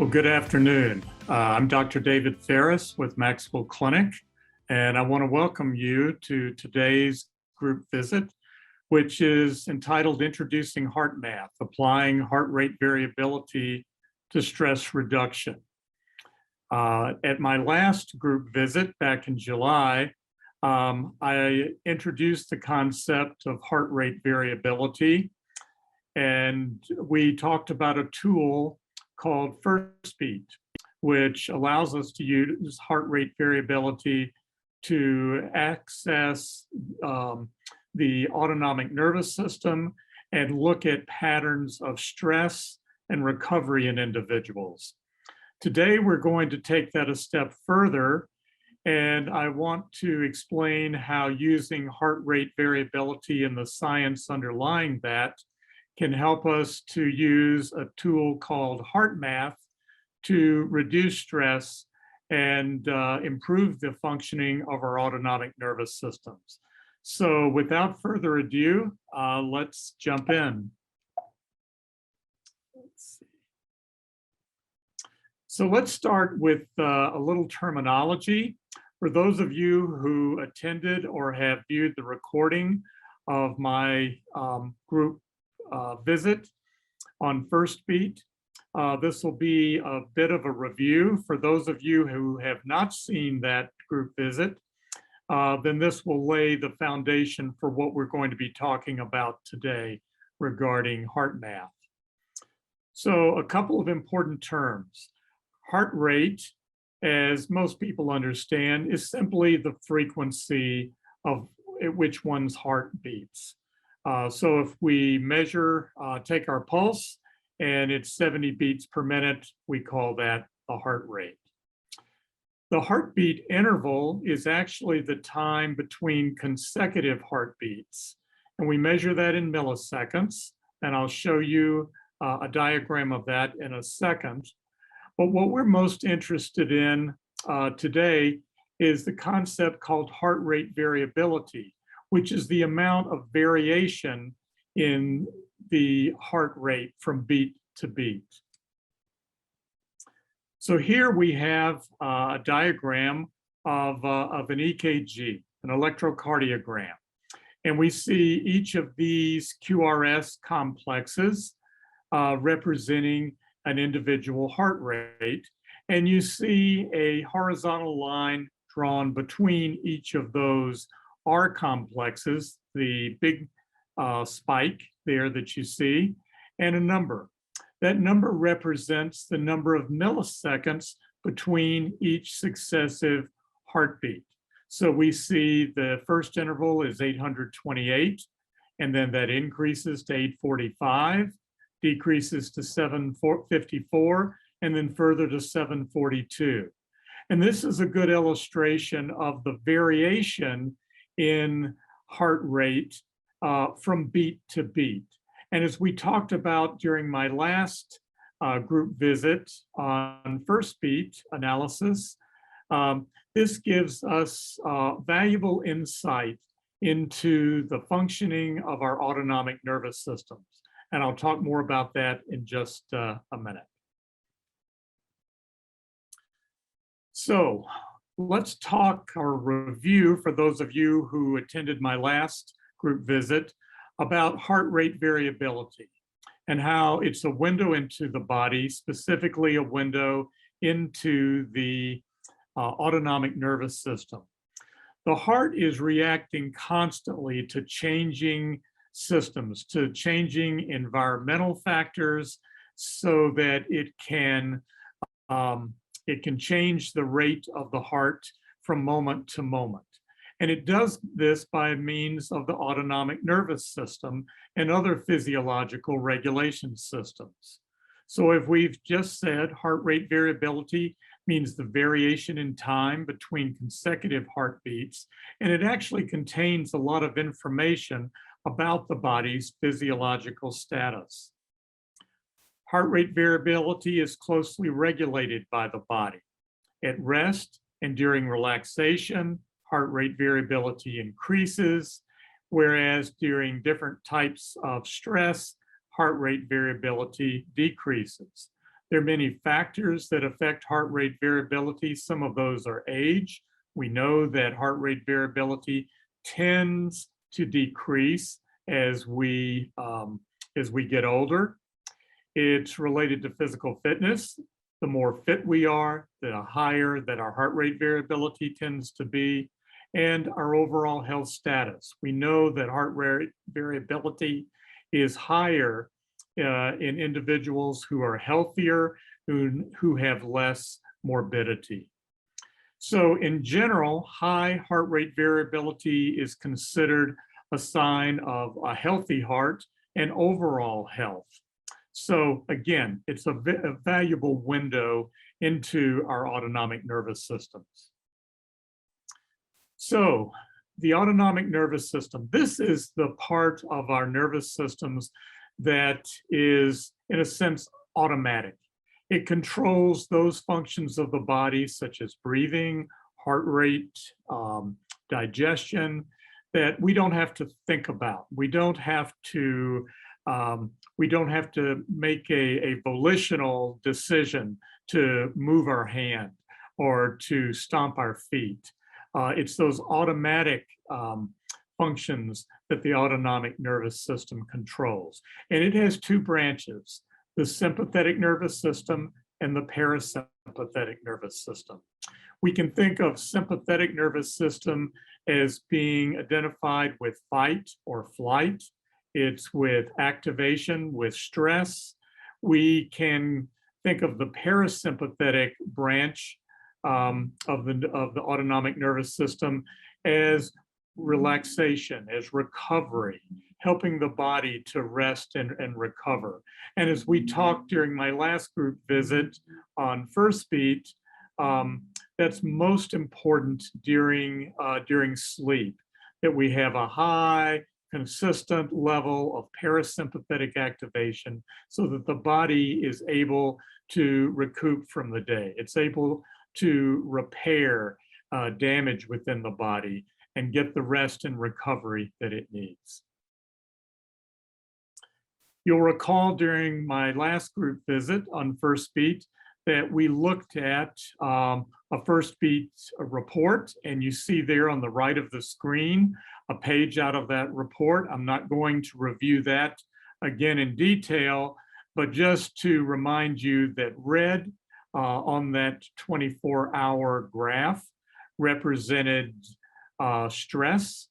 Well, good afternoon. I'm Dr. David Ferriss with MaxWell Clinic, and I want to welcome you to today's group visit, which is entitled Introducing HeartMath, Applying Heart Rate Variability to Stress Reduction. At my last group visit back in July, I introduced the concept of heart rate variability, and we talked about a tool called First Beat, which allows us to use heart rate variability to access the autonomic nervous system and look at patterns of stress and recovery in individuals. Today, we're going to take that a step further, and I want to explain how using heart rate variability and the science underlying that can help us to use a tool called HeartMath to reduce stress and improve the functioning of our autonomic nervous systems. So without further ado, let's jump in. Let's see. So let's start with a little terminology. For those of you who attended or have viewed the recording of my group visit on First Beat, this will be a bit of a review. For those of you who have not seen that group visit, then this will lay the foundation for what we're going to be talking about today regarding HeartMath. So a couple of important terms. Heart rate, as most people understand, is simply the frequency of at which one's heart beats. So if we measure, take our pulse, and it's 70 beats per minute, we call that the heart rate. The heartbeat interval is actually the time between consecutive heartbeats, and we measure that in milliseconds, and I'll show you a diagram of that in a second. But what we're most interested in today is the concept called heart rate variability, which is the amount of variation in the heart rate from beat to beat. So here we have a diagram of an EKG, an electrocardiogram. And we see each of these QRS complexes representing an individual heart rate. And you see a horizontal line drawn between each of those R complexes, the big spike there that you see, and a number. That number represents the number of milliseconds between each successive heartbeat. So we see the first interval is 828, and then that increases to 845, decreases to 754, and then further to 742. And this is a good illustration of the variation in heart rate from beat to beat. And as we talked about during my last group visit on First Beat analysis, this gives us valuable insight into the functioning of our autonomic nervous systems. And I'll talk more about that in just a minute. So let's talk or review, for those of you who attended my last group visit, about heart rate variability and how it's a window into the body, specifically a window into the autonomic nervous system. The heart is reacting constantly to changing systems, to changing environmental factors, so that it can change the rate of the heart from moment to moment. And it does this by means of the autonomic nervous system and other physiological regulation systems. So if we've just said heart rate variability means the variation in time between consecutive heartbeats, and it actually contains a lot of information about the body's physiological status. Heart rate variability is closely regulated by the body. At rest and during relaxation, heart rate variability increases, whereas during different types of stress, heart rate variability decreases. There are many factors that affect heart rate variability. Some of those are age. We know that heart rate variability tends to decrease as we get older. It's related to physical fitness. The more fit we are, the higher that our heart rate variability tends to be, and our overall health status. We know that heart rate variability is higher in individuals who are healthier, who have less morbidity. So in general, high heart rate variability is considered a sign of a healthy heart and overall health. So again, it's a valuable window into our autonomic nervous systems. So the autonomic nervous system, this is the part of our nervous systems that is, in a sense, automatic. It controls those functions of the body, such as breathing, heart rate, digestion, that we don't have to think about. We don't have to make a volitional decision to move our hand or to stomp our feet. It's those automatic functions that the autonomic nervous system controls. And it has two branches, the sympathetic nervous system and the parasympathetic nervous system. We can think of sympathetic nervous system as being identified with fight or flight. It's with activation, with stress. We can think of the parasympathetic branch of the autonomic nervous system as relaxation, as recovery, helping the body to rest and recover. And as we talked during my last group visit on First Beat, that's most important during sleep, that we have a high, consistent level of parasympathetic activation so that the body is able to recoup from the day. It's able to repair damage within the body and get the rest and recovery that it needs. You'll recall during my last group visit on First Beat that we looked at a First Beat report, and you see there on the right of the screen a page out of that report. I'm not going to review that again in detail, but just to remind you that red on that 24-hour graph represented stress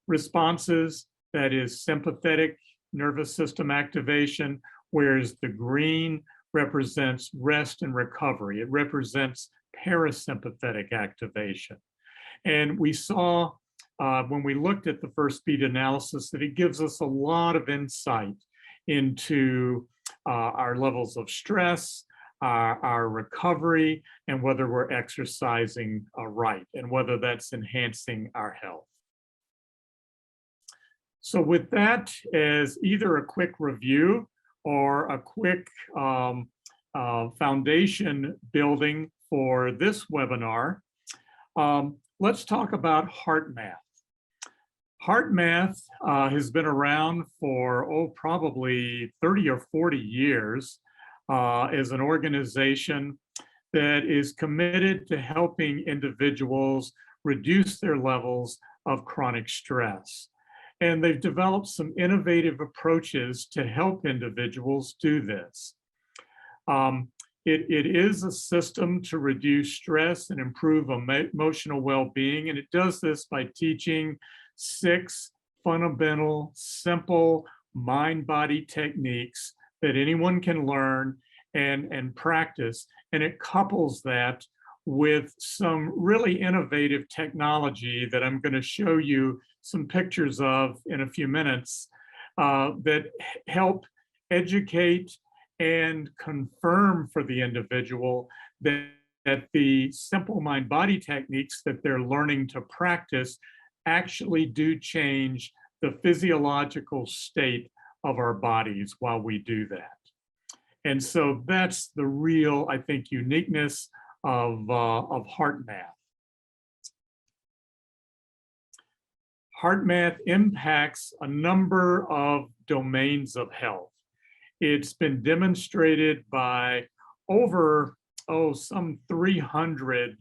responses, that is sympathetic nervous system activation, whereas the green represents rest and recovery. It represents parasympathetic activation. And we saw when we looked at the First Beat analysis that it gives us a lot of insight into our levels of stress, our recovery, and whether we're exercising right, and whether that's enhancing our health. So with that as either a quick review or a quick foundation building for this webinar, let's talk about HeartMath. HeartMath has been around for, probably 30 or 40 years as an organization that is committed to helping individuals reduce their levels of chronic stress. And they've developed some innovative approaches to help individuals do this. It is a system to reduce stress and improve emotional well-being, and it does this by teaching 6 fundamental, simple mind-body techniques that anyone can learn and practice, and it couples that with some really innovative technology that I'm going to show you some pictures of in a few minutes that help educate and confirm for the individual that the simple mind-body techniques that they're learning to practice actually do change the physiological state of our bodies while we do that. And so that's the real, I think, uniqueness of HeartMath. HeartMath impacts a number of domains of health. It's been demonstrated by over, some 300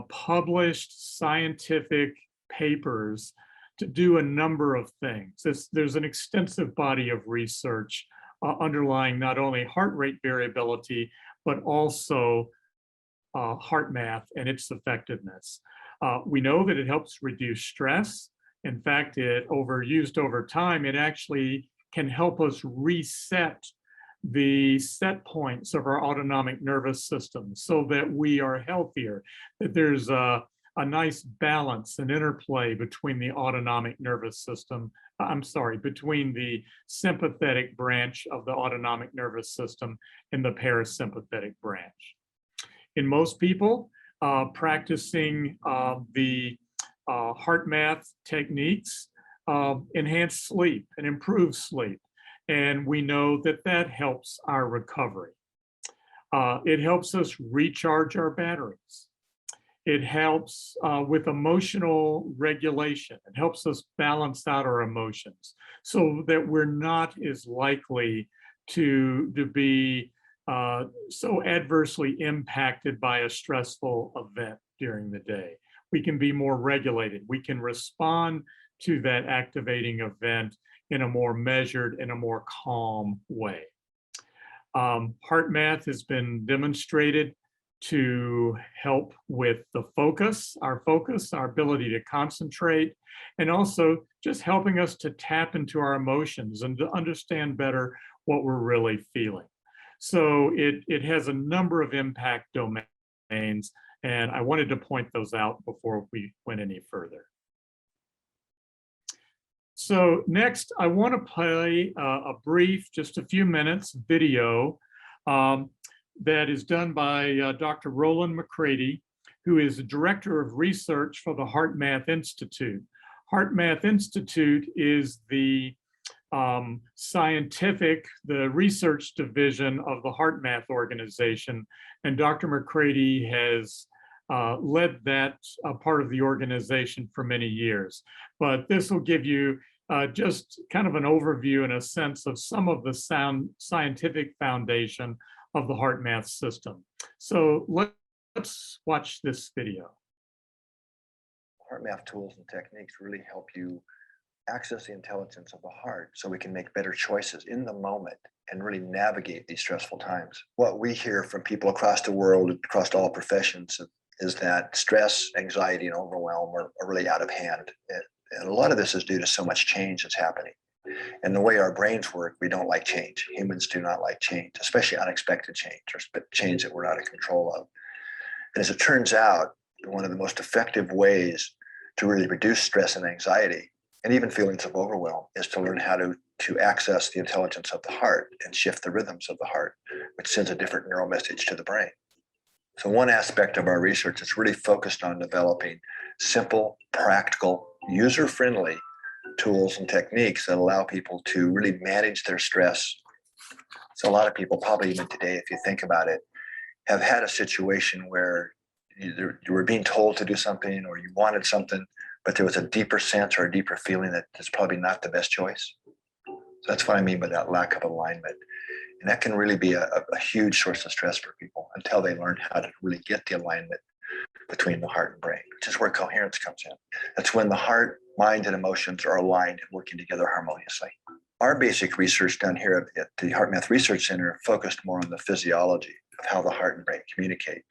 published scientific papers to do a number of things. There's an extensive body of research underlying not only heart rate variability, but also HeartMath and its effectiveness. We know that it helps reduce stress. In fact, used over time, it actually can help us reset the set points of our autonomic nervous system so that we are healthier, that there's a nice balance and interplay between the autonomic nervous system, between the sympathetic branch of the autonomic nervous system and the parasympathetic branch. In most people, practicing the HeartMath techniques enhance sleep and improve sleep. And we know that that helps our recovery. It helps us recharge our batteries. It helps with emotional regulation. It helps us balance out our emotions so that we're not as likely to be so adversely impacted by a stressful event during the day. We can be more regulated. We can respond to that activating event in a more measured and a more calm way. HeartMath has been demonstrated to help with the focus, our ability to concentrate, and also just helping us to tap into our emotions and to understand better what we're really feeling. So it has a number of impact domains, and I wanted to point those out before we went any further. So next, I want to play a brief, just a few minutes video that is done by Dr. Roland McCready, who is the Director of Research for the HeartMath Institute. HeartMath Institute is the the research division of the HeartMath organization, and Dr. McCready has led that part of the organization for many years. But this will give you just kind of an overview and a sense of some of the scientific foundation of the HeartMath system. So let's watch this video. HeartMath tools and techniques really help you access the intelligence of the heart so we can make better choices in the moment and really navigate these stressful times. What we hear from people across the world, across all professions, is that stress, anxiety, and overwhelm are really out of hand. And a lot of this is due to so much change that's happening. And the way our brains work, we don't like change. Humans do not like change, especially unexpected change or change that we're not in control of. And as it turns out, one of the most effective ways to really reduce stress and anxiety and even feelings of overwhelm is to learn how to access the intelligence of the heart and shift the rhythms of the heart, which sends a different neural message to the brain. So one aspect of our research is really focused on developing simple, practical, user-friendly tools and techniques that allow people to really manage their stress. So a lot of people, probably even today, if you think about it, have had a situation where you were being told to do something or you wanted something, but there was a deeper sense or a deeper feeling that it's probably not the best choice. So that's what I mean by that lack of alignment. And that can really be a huge source of stress for people until they learn how to really get the alignment between the heart and brain, which is where coherence comes in. That's when the heart, mind, and emotions are aligned and working together harmoniously. Our basic research done here at the HeartMath Research Center focused more on the physiology of how the heart and brain communicate.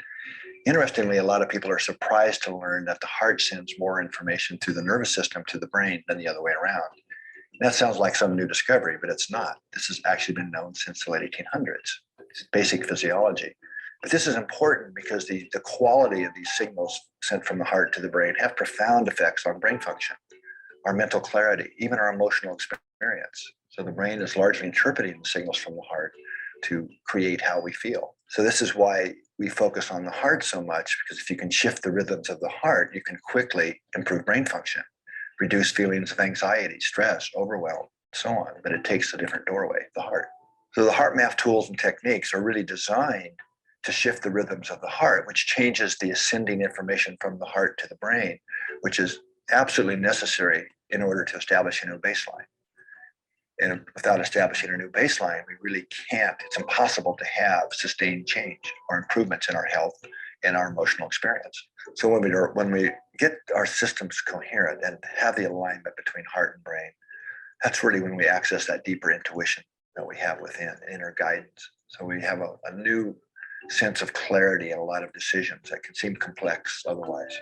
Interestingly, a lot of people are surprised to learn that the heart sends more information through the nervous system to the brain than the other way around. That sounds like some new discovery, but it's not. This has actually been known since the late 1800s. It's basic physiology. But this is important because the quality of these signals sent from the heart to the brain have profound effects on brain function, our mental clarity, even our emotional experience. So the brain is largely interpreting the signals from the heart to create how we feel. So this is why we focus on the heart so much, because if you can shift the rhythms of the heart, you can quickly improve brain function, reduce feelings of anxiety, stress, overwhelm, so on. But it takes a different doorway, the heart. So the HeartMath tools and techniques are really designed to shift the rhythms of the heart, which changes the ascending information from the heart to the brain, which is absolutely necessary in order to establish a new baseline. And without establishing a new baseline, we really can't, it's impossible to have sustained change or improvements in our health and our emotional experience. So when we get our systems coherent and have the alignment between heart and brain, that's really when we access that deeper intuition that we have within, inner guidance. So we have a new sense of clarity in a lot of decisions that can seem complex otherwise.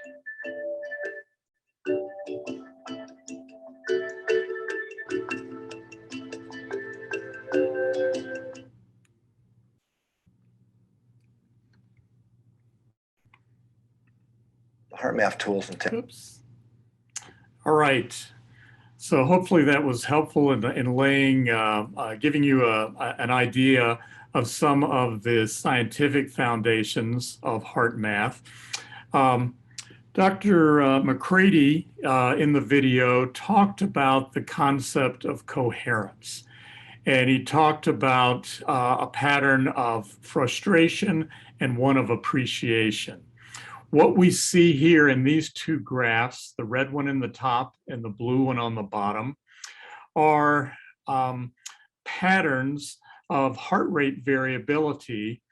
The HeartMath tools and tips. Oops. All right. So hopefully that was helpful in laying, giving you an idea of some of the scientific foundations of HeartMath. Dr. McCready in the video talked about the concept of coherence. And he talked about a pattern of frustration and one of appreciation. What we see here in these two graphs, the red one in the top and the blue one on the bottom, are patterns of heart rate variability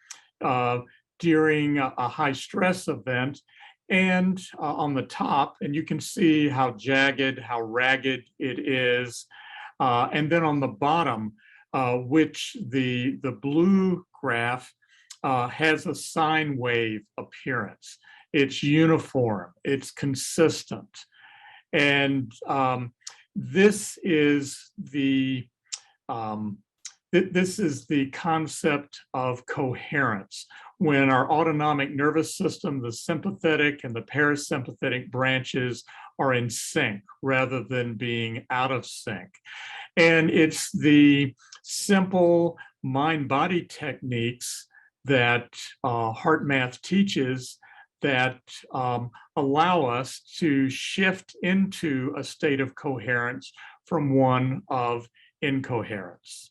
during a high stress event. And on the top, and you can see how jagged, how ragged it is. And then on the bottom, which the blue graph has a sine wave appearance. It's uniform, it's consistent. And this is the concept of coherence, when our autonomic nervous system, the sympathetic and the parasympathetic branches are in sync rather than being out of sync. And it's the simple mind-body techniques that HeartMath teaches that allow us to shift into a state of coherence from one of incoherence.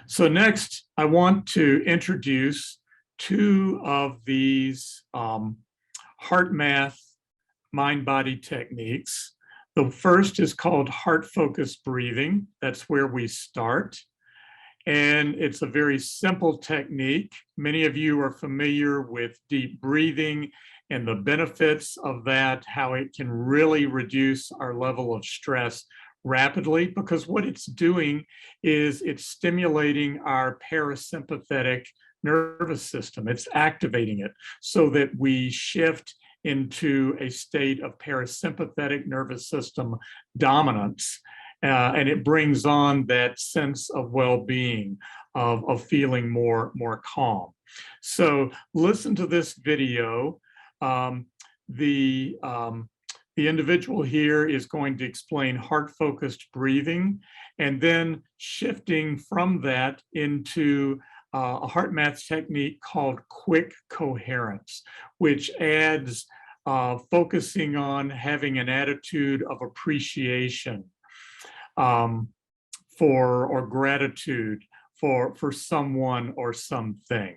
So next, I want to introduce two of these HeartMath mind-body techniques. The first is called heart-focused breathing. That's where we start. And it's a very simple technique. Many of you are familiar with deep breathing and the benefits of that, how it can really reduce our level of stress rapidly, because what it's doing is it's stimulating our parasympathetic nervous system. It's activating it so that we shift into a state of parasympathetic nervous system dominance. And it brings on that sense of well-being, of feeling more calm. So listen to this video. The individual here is going to explain heart-focused breathing, and then shifting from that into a HeartMath technique called quick coherence, which adds focusing on having an attitude of appreciation or gratitude for someone or something.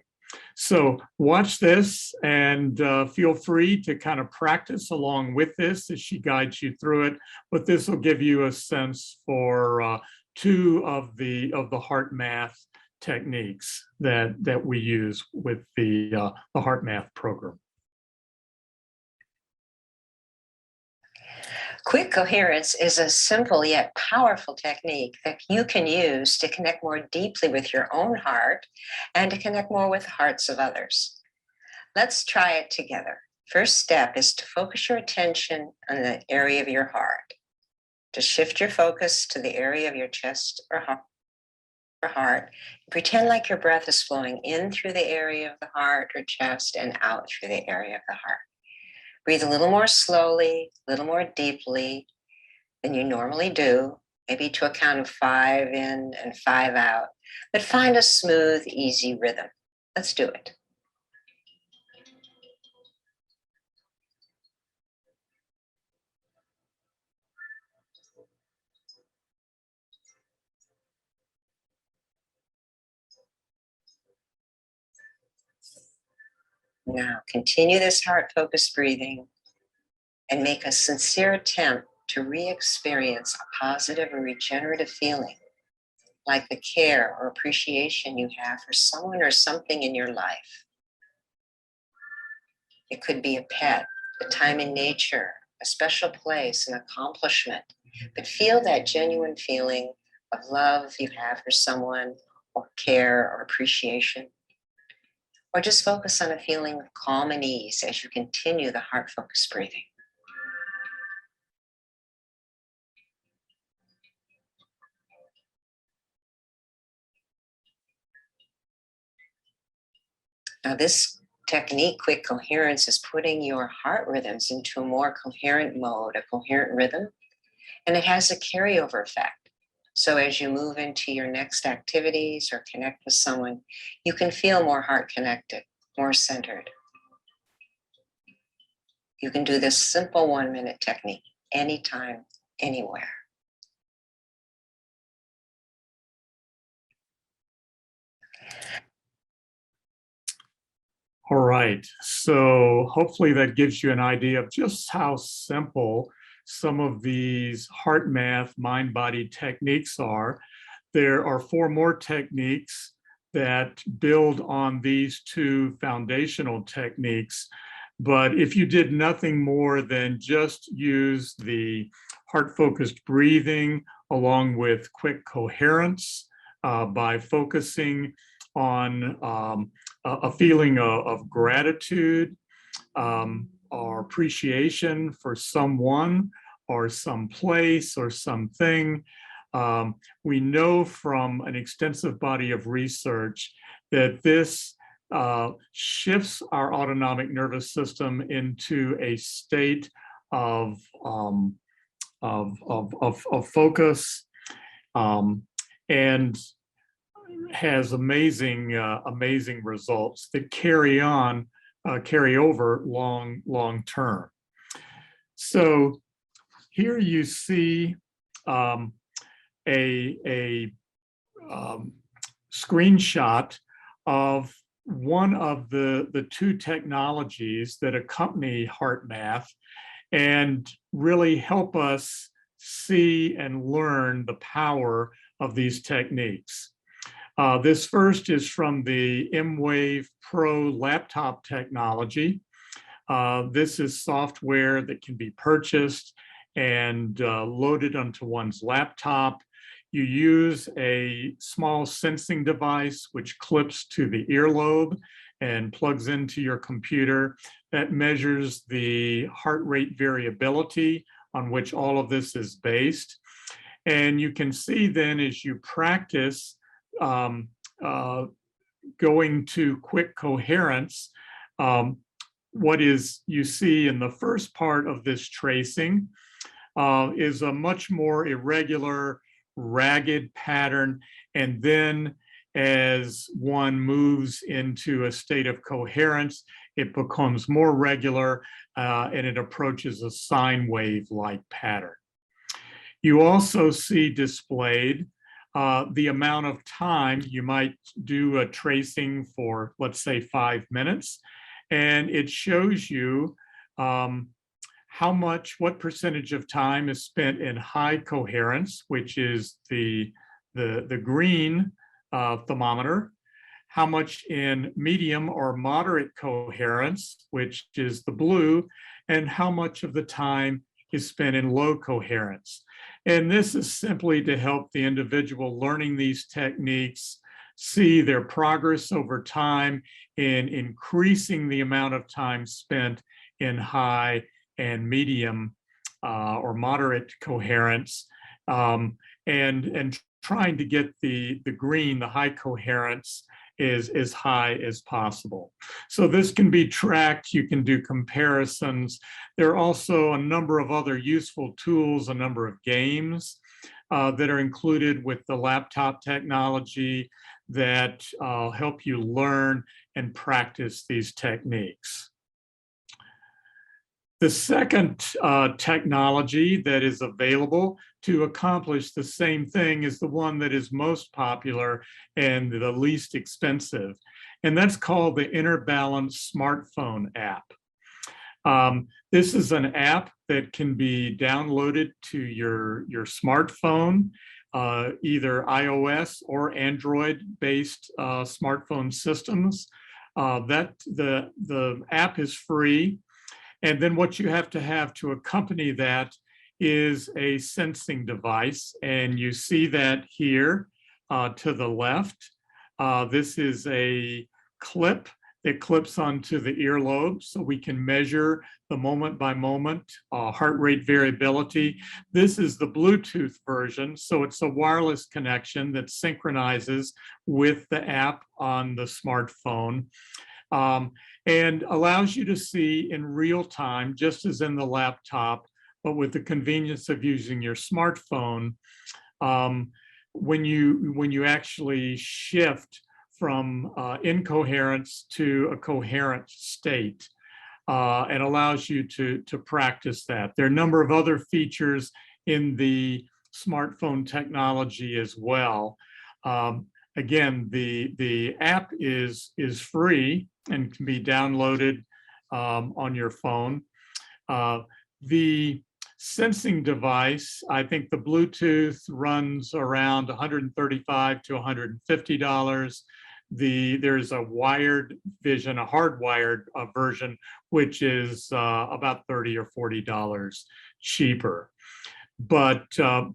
So watch this and feel free to kind of practice along with this as she guides you through it. But this will give you a sense for two of the HeartMath techniques that we use with the HeartMath program. Quick coherence is a simple yet powerful technique that you can use to connect more deeply with your own heart and to connect more with the hearts of others. Let's try it together. First step is to focus your attention on the area of your heart. To shift your focus to the area of your chest or heart, pretend like your breath is flowing in through the area of the heart or chest and out through the area of the heart. Breathe a little more slowly, a little more deeply than you normally do, maybe to a count of 5 in and 5 out, but find a smooth, easy rhythm. Let's do it. Now, continue this heart-focused breathing and make a sincere attempt to re-experience a positive or regenerative feeling, like the care or appreciation you have for someone or something in your life. It could be a pet, a time in nature, a special place, an accomplishment, but feel that genuine feeling of love you have for someone, or care or appreciation. Or just focus on a feeling of calm and ease as you continue the heart-focused breathing. Now, this technique, quick coherence, is putting your heart rhythms into a more coherent mode, a coherent rhythm, and it has a carryover effect. So as you move into your next activities or connect with someone, you can feel more heart connected, more centered. You can do this simple 1-minute technique anytime, anywhere. All right, so hopefully that gives you an idea of just how simple some of these HeartMath mind-body techniques are. There are 4 more techniques that build on these 2 foundational techniques. But if you did nothing more than just use the heart-focused breathing along with quick coherence by focusing on a feeling of gratitude or appreciation for someone or some place or something. We know from an extensive body of research that this shifts our autonomic nervous system into a state of focus and has amazing results that carry over long term. So here you see a screenshot of one of the 2 technologies that accompany HeartMath and really help us see and learn the power of these techniques. This first is from the mWave Pro laptop technology. This is software that can be purchased and loaded onto one's laptop. You use a small sensing device which clips to the earlobe and plugs into your computer that measures the heart rate variability on which all of this is based. And you can see then as you practice going to quick coherence, what is you see in the first part of this tracing is a much more irregular, ragged pattern. And then as one moves into a state of coherence, it becomes more regular and it approaches a sine wave-like pattern. You also see displayed the amount of time you might do a tracing for, let's say, 5 minutes, and it shows you what percentage of time is spent in high coherence, which is the green thermometer, how much in medium or moderate coherence, which is the blue, and how much of the time is spent in low coherence. And this is simply to help the individual learning these techniques see their progress over time in increasing the amount of time spent in high and medium or moderate coherence, and trying to get the green, the high coherence, is as high as possible. So this can be tracked. You can do comparisons. There are also a number of other useful tools, a number of games that are included with the laptop technology that help you learn and practice these techniques. The second technology that is available to accomplish the same thing is the one that is most popular and the least expensive, and that's called the Inner Balance smartphone app. This is an app that can be downloaded to your smartphone, either iOS or Android-based smartphone systems. The app is free. And then what you have to accompany that is a sensing device. And you see that here to the left. This is a clip that clips onto the earlobe, so we can measure the moment by moment heart rate variability. This is the Bluetooth version, so it's a wireless connection that synchronizes with the app on the smartphone. And allows you to see in real time, just as in the laptop, but with the convenience of using your smartphone, when you actually shift from incoherence to a coherent state, and allows you to practice that. There are a number of other features in the smartphone technology as well. Again, the app is free and can be downloaded on your phone. The sensing device, I think the Bluetooth runs around $135 to $150. There's a wired vision, a hardwired version, which is about $30 or $40 cheaper. But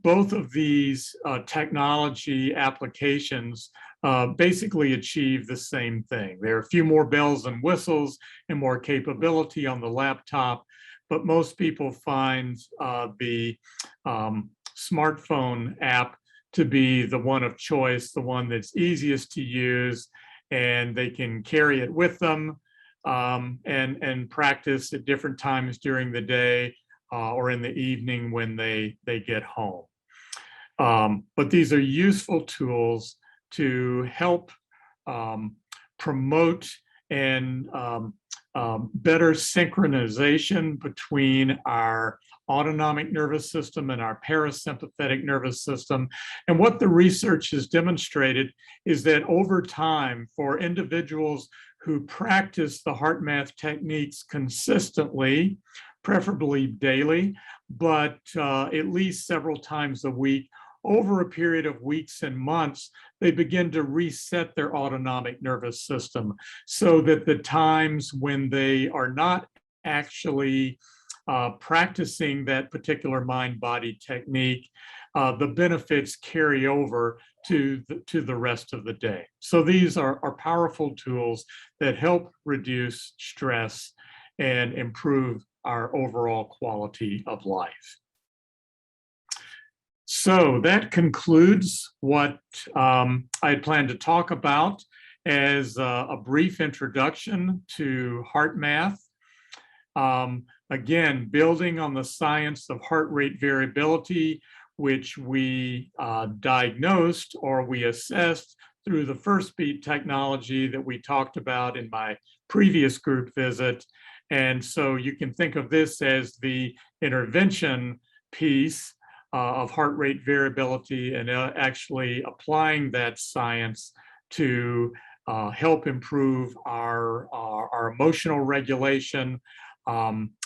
both of these technology applications basically achieve the same thing. There are a few more bells and whistles and more capability on the laptop, but most people find the smartphone app to be the one of choice, the one that's easiest to use, and they can carry it with them and practice at different times during the day or in the evening when they get home. But these are useful tools to help promote and better synchronization between our autonomic nervous system and our parasympathetic nervous system. And what the research has demonstrated is that over time, for individuals who practice the HeartMath techniques consistently, preferably daily, but at least several times a week, over a period of weeks and months, they begin to reset their autonomic nervous system so that the times when they are not actually practicing that particular mind-body technique, the benefits carry over to the rest of the day. So these are powerful tools that help reduce stress and improve our overall quality of life. So that concludes what I had planned to talk about as a brief introduction to HeartMath. Again, building on the science of heart rate variability, which we diagnosed or we assessed through the first beat technology that we talked about in my previous group visit. And so you can think of this as the intervention piece of heart rate variability and actually applying that science to help improve our emotional regulation,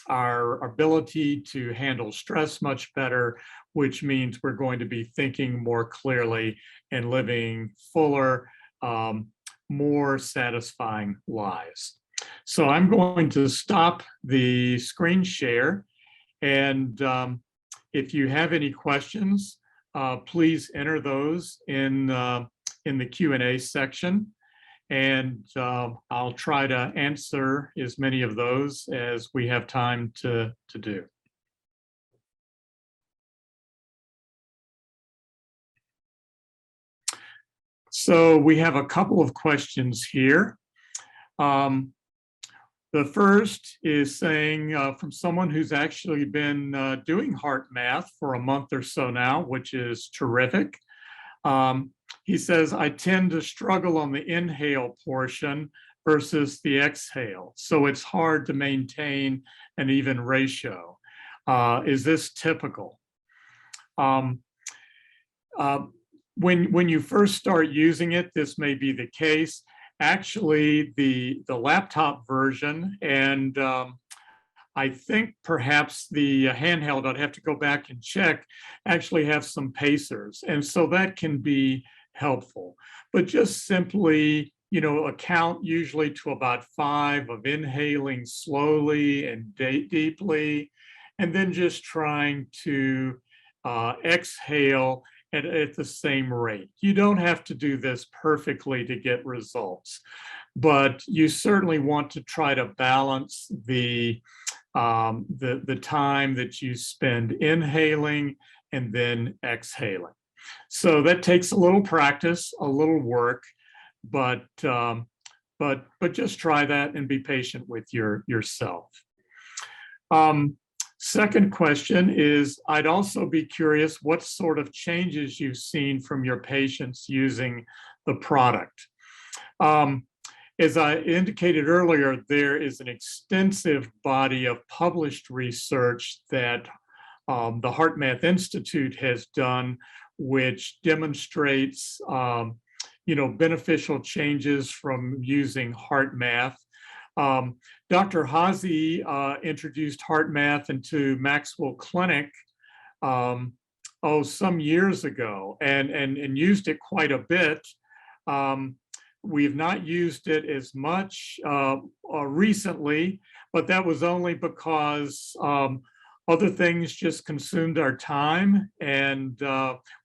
our ability to handle stress much better, which means we're going to be thinking more clearly and living fuller, more satisfying lives. So I'm going to stop the screen share, and if you have any questions, please enter those in the Q&A section, and I'll try to answer as many of those as we have time to do. So we have a couple of questions here. The first is saying from someone who's actually been doing HeartMath for a month or so now, which is terrific. He says, I tend to struggle on the inhale portion versus the exhale, so it's hard to maintain an even ratio. Is this typical? When you first start using it, this may be the case. Actually, the laptop version and I think perhaps the handheld, I'd have to go back and check, actually have some pacers. And so that can be helpful. But just simply, account usually to about 5 of inhaling slowly and deeply, and then just trying to exhale at the same rate. You don't have to do this perfectly to get results, but you certainly want to try to balance the time that you spend inhaling and then exhaling. So that takes a little practice, a little work, but just try that and be patient with yourself. Second question is, I'd also be curious what sort of changes you've seen from your patients using the product. As I indicated earlier, there is an extensive body of published research that the HeartMath Institute has done, which demonstrates beneficial changes from using HeartMath. Dr. Hazy introduced HeartMath into MaxWell Clinic some years ago and used it quite a bit. We've not used it as much recently, but that was only because other things just consumed our time, and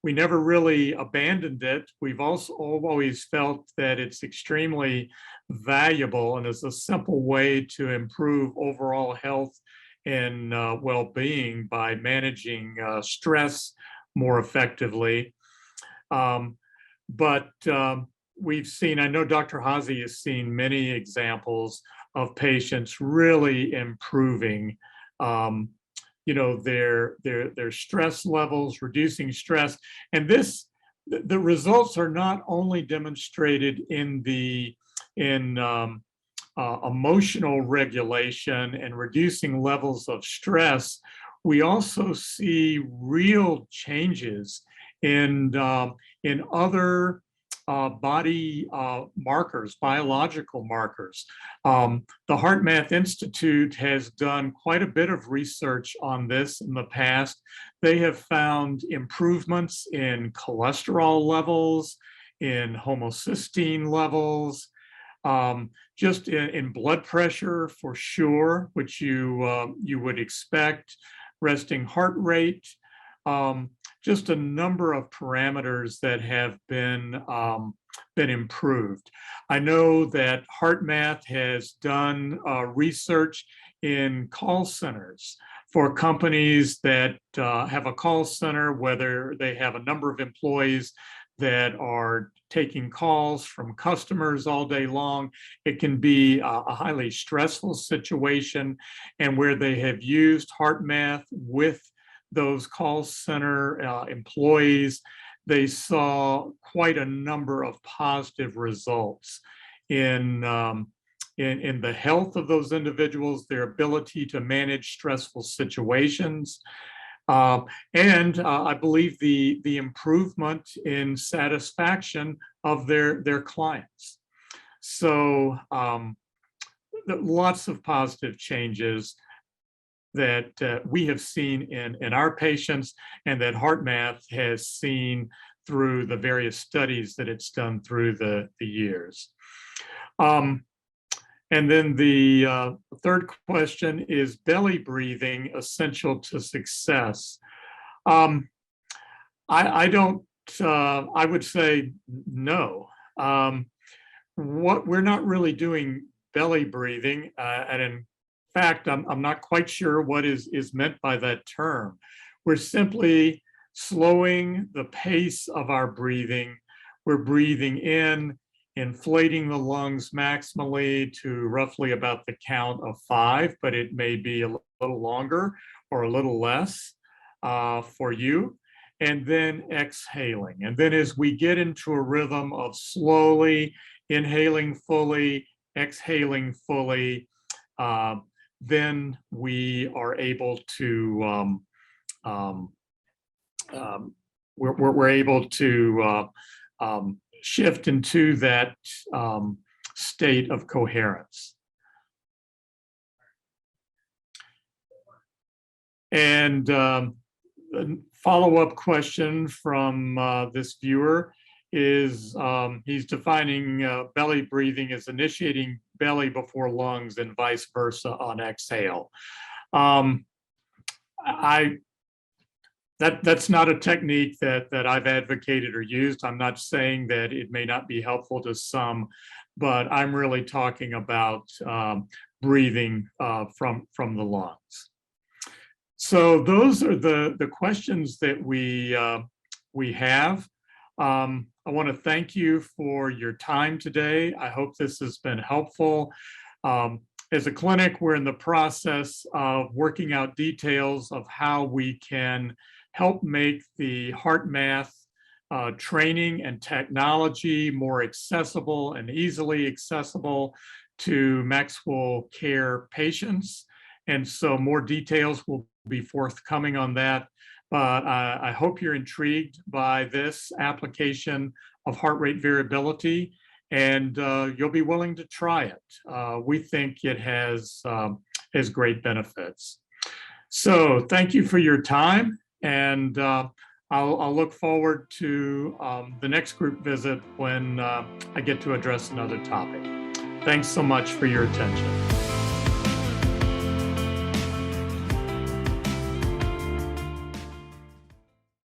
we never really abandoned it. We've also always felt that it's extremely valuable and is a simple way to improve overall health and well-being by managing stress more effectively. We've seen, I know Dr. Hazy has seen many examples of patients really improving their stress levels, reducing stress. And the results are not only demonstrated in emotional regulation and reducing levels of stress. We also see real changes in other body markers, biological markers. The HeartMath Institute has done quite a bit of research on this in the past. They have found improvements in cholesterol levels, in homocysteine levels, just in blood pressure for sure, which you would expect, resting heart rate, just a number of parameters that have been improved. I know that HeartMath has done research in call centers for companies that have a call center, whether they have a number of employees that are taking calls from customers all day long. It can be a highly stressful situation, and where they have used HeartMath with those call center employees, they saw quite a number of positive results in the health of those individuals, their ability to manage stressful situations, and I believe the improvement in satisfaction of their clients. So lots of positive changes that we have seen in our patients, and that HeartMath has seen through the various studies that it's done through the years. And then the third question is belly breathing essential to success? I would say no. We're not really doing belly breathing, and in fact, I'm not quite sure what is meant by that term. We're simply slowing the pace of our breathing. We're breathing in, inflating the lungs maximally to roughly about the count of 5, but it may be a little longer or a little less for you. And then exhaling. And then as we get into a rhythm of slowly inhaling fully, exhaling fully, then we are able to we're able to shift into that state of coherence. And a follow-up question from this viewer is he's defining belly breathing as initiating belly before lungs and vice versa on exhale. That's not a technique that I've advocated or used. I'm not saying that it may not be helpful to some, but I'm really talking about breathing from the lungs. So those are the questions that we have. I want to thank you for your time today. I hope this has been helpful. As a clinic, we're in the process of working out details of how we can help make the HeartMath training and technology more accessible and easily accessible to MaxWell Care patients. And so more details will be forthcoming on that. But I hope you're intrigued by this application of heart rate variability, and you'll be willing to try it. We think it has great benefits. So thank you for your time, and I'll look forward to the next group visit when I get to address another topic. Thanks so much for your attention.